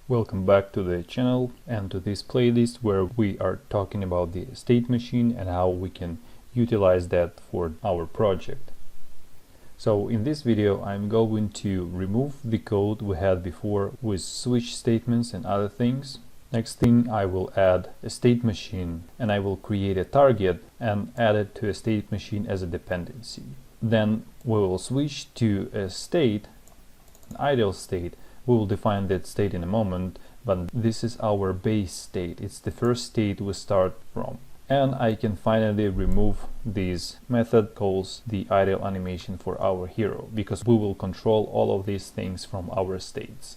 Welcome back to the channel and to this playlist where we are talking about the state machine and how we can utilize that for our project. So in this video I'm going to remove the code we had before with switch statements and other things. Next thing, I will add a state machine and I will create a target and add it to a state machine as a dependency. Then we will switch to a state, an idle state. We will define that state in a moment, but this is our base state. It's the first state we start from. And I can finally remove this method calls the idle animation for our hero, because we will control all of these things from our states.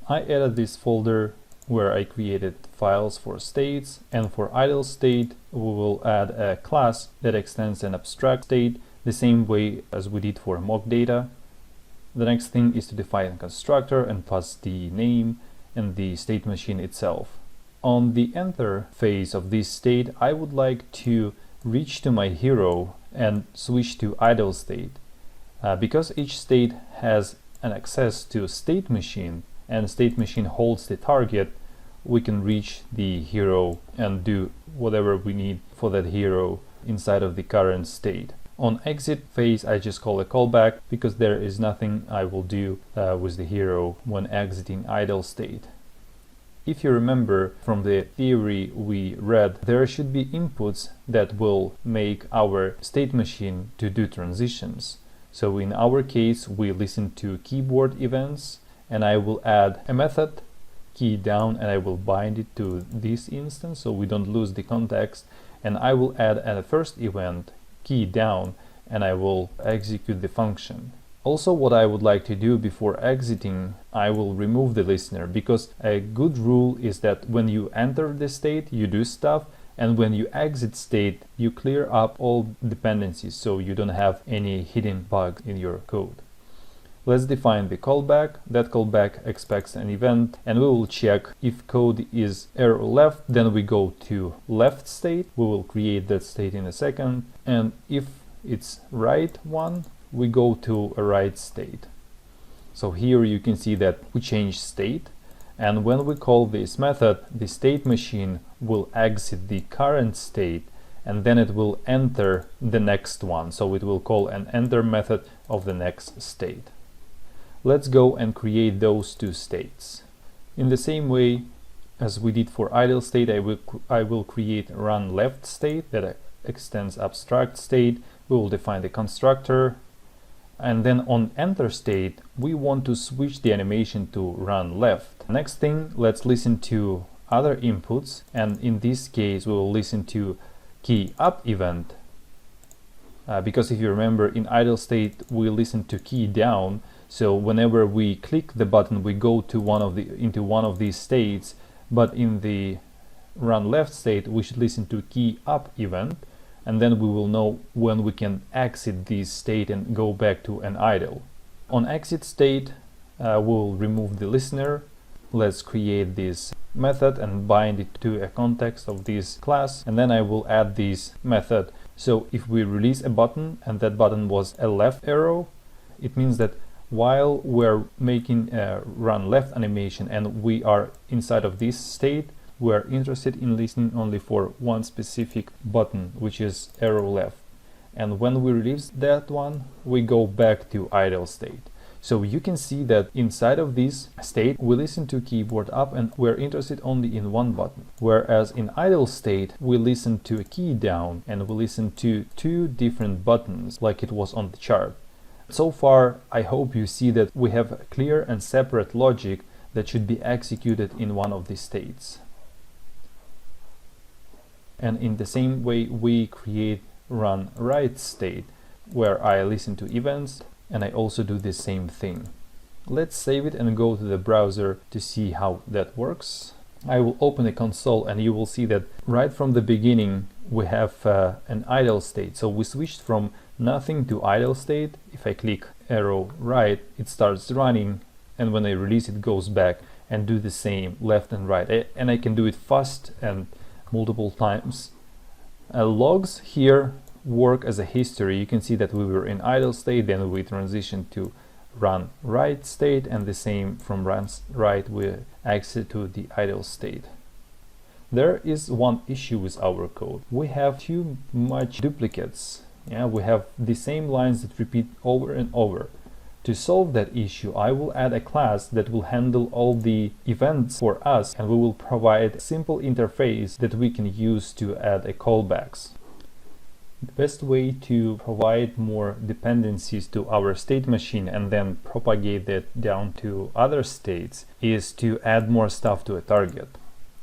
I added this folder where I created files for states, and for idle state we will add a class that extends an abstract state the same way as we did for mock data. The next thing is to define a constructor and pass the name and the state machine itself. On the enter phase of this state, I would like to reach to my hero and switch to idle state. Because each state has an access to a state machine and state machine holds the target, we can reach the hero and do whatever we need for that hero inside of the current state. On exit phase, I just call a callback because there is nothing I will do with the hero when exiting idle state. If you remember from the theory we read, there should be inputs that will make our state machine to do transitions. So in our case, we listen to keyboard events, and I will add a method key down and I will bind it to this instance so we don't lose the context, and I will add a first event key down and I will execute the function. Also, what I would like to do before exiting, I will remove the listener, because a good rule is that when you enter the state you do stuff, and when you exit state you clear up all dependencies so you don't have any hidden bugs in your code. Let's define the callback. That callback expects an event, and we will check if code is arrow left, then we go to left state. We will create that state in a second. And if it's right one, we go to a right state. So here you can see that we change state, and when we call this method, the state machine will exit the current state and then it will enter the next one. So it will call an enter method of the next state. Let's go and create those two states. In the same way as we did for idle state, I will create run left state that extends abstract state. We will define the constructor, and then on enter state we want to switch the animation to run left. Next thing, let's listen to other inputs, and in this case we will listen to key up event, because if you remember, in idle state we listen to key down. So whenever we click the button we go to into one of these states, but in the run left state we should listen to key up event, and then we will know when we can exit this state and go back to an idle. On exit state we'll remove the listener. Let's create this method and bind it to a context of this class, and then I will add this method. So if we release a button and that button was a left arrow, it means that while we're making a run left animation and we are inside of this state, we're interested in listening only for one specific button, which is arrow left. And when we release that one, we go back to idle state. So you can see that inside of this state, we listen to keyboard up and we're interested only in one button. Whereas in idle state, we listen to a key down and we listen to two different buttons like it was on the chart. So far, I hope you see that we have a clear and separate logic that should be executed in one of these states. And in the same way, we create run right state, where I listen to events, and I also do the same thing. Let's save it and go to the browser to see how that works. I will open the console and you will see that right from the beginning we have an idle state. So we switched from nothing to idle state. If I click arrow right, it starts running, and when I release it goes back and do the same left and right, and I can do it fast and multiple times. Logs here work as a history. You can see that we were in idle state, then we transitioned to run write state, and the same from run write we exit to the idle state. There is one issue with our code. We have too much duplicates. We have the same lines that repeat over and over. To solve that issue, I will add a class that will handle all the events for us, and we will provide a simple interface that we can use to add a callbacks. The best way to provide more dependencies to our state machine and then propagate that down to other states is to add more stuff to a target.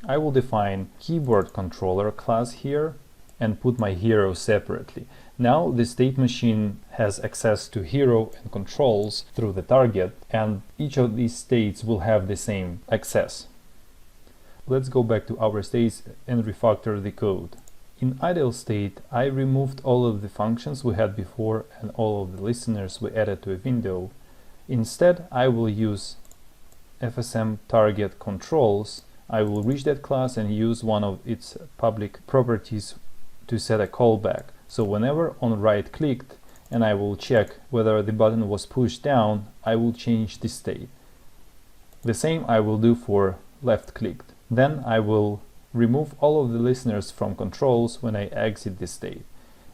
I will define keyboard controller class here and put my hero separately. Now the state machine has access to hero and controls through the target, and each of these states will have the same access. Let's go back to our states and refactor the code. In idle state, I removed all of the functions we had before and all of the listeners we added to a window. Instead, I will use FSM target controls. I will reach that class and use one of its public properties to set a callback. So whenever on right clicked and I will check whether the button was pushed down, I will change the state. The same I will do for left clicked. Then I will remove all of the listeners from controls when I exit the state.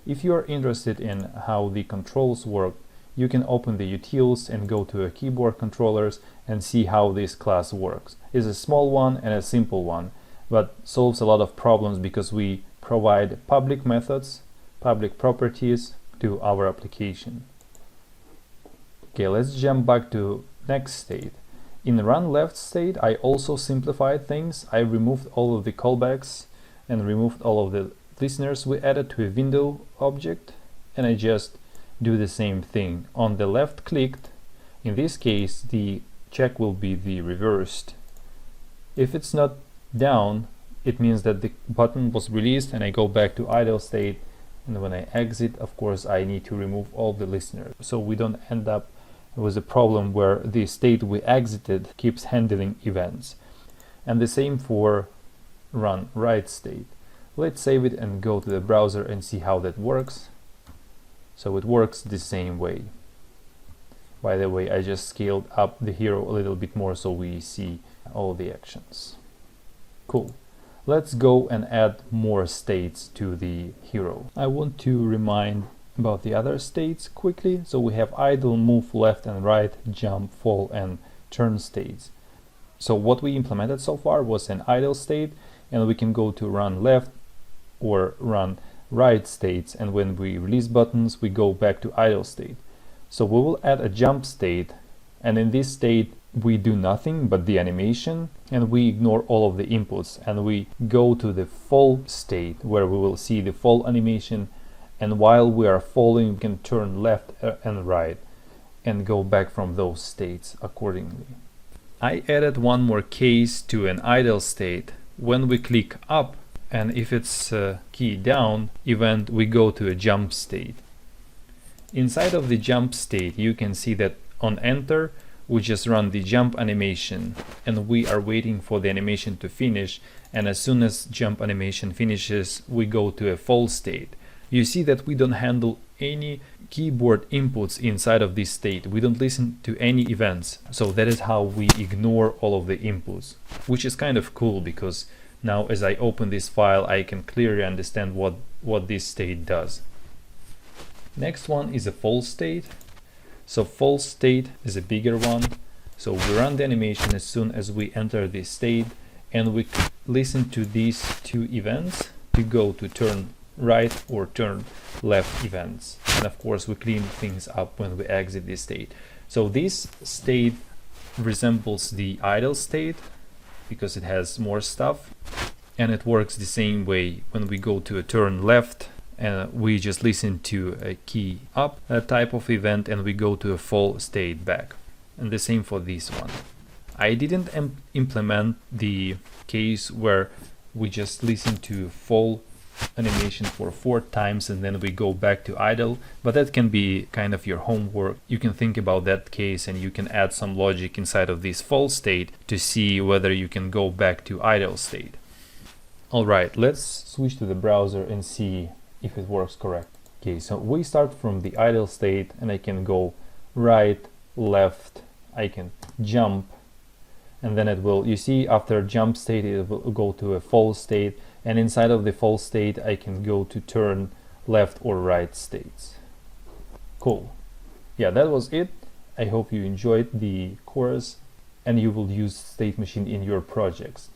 If you are interested in how the controls work, you can open the utils and go to a keyboard controllers and see how this class works. It's a small one and a simple one, but solves a lot of problems because we provide public methods, public properties to our application. Okay, let's jump back to next state. In the run left state, I also simplified things. I removed all of the callbacks and removed all of the listeners we added to a window object, and I just do the same thing. On the left clicked, in this case, the check will be the reversed. If it's not down, it means that the button was released and I go back to idle state, and when I exit, of course, I need to remove all the listeners so we don't end up with a problem where the state we exited keeps handling events. And the same for run write state. Let's save it and go to the browser and see how that works. So it works the same way. By the way, I just scaled up the hero a little bit more so we see all the actions. Cool. Let's go and add more states to the hero. I want to remind about the other states quickly. So we have idle, move, left and right, jump, fall and turn states. So what we implemented so far was an idle state, and we can go to run left or run right states, and when we release buttons we go back to idle state. So we will add a jump state, and in this state we do nothing but the animation, and we ignore all of the inputs, and we go to the fall state where we will see the fall animation, and while we are falling we can turn left and right and go back from those states accordingly. I added one more case to an idle state. When we click up and if it's key down event, we go to a jump state. Inside of the jump state you can see that on enter we just run the jump animation, and we are waiting for the animation to finish, and as soon as jump animation finishes we go to a fall state. You see that we don't handle any keyboard inputs inside of this state. We don't listen to any events. So that is how we ignore all of the inputs, which is kind of cool because now as I open this file I can clearly understand what this state does. Next one is a fall state. So fall state is a bigger one. So we run the animation as soon as we enter this state, and we listen to these two events to go to turn right or turn left events, and of course we clean things up when we exit this state. So this state resembles the idle state because it has more stuff, and it works the same way. When we go to a turn left we just listen to a key up type of event, and we go to a fall state back, and the same for this one. I didn't implement the case where we just listen to fall animation for 4 times and then we go back to idle, but that can be kind of your homework. You can think about that case and you can add some logic inside of this fall state to see whether you can go back to idle state. Alright, let's switch to the browser and see if it works correct. Okay, so we start from the idle state and I can go right, left, I can jump, and then it will, you see, after jump state it will go to a false state, and inside of the false state I can go to turn left or right states. Cool. Yeah, that was it. I hope you enjoyed the course and you will use state machine in your projects.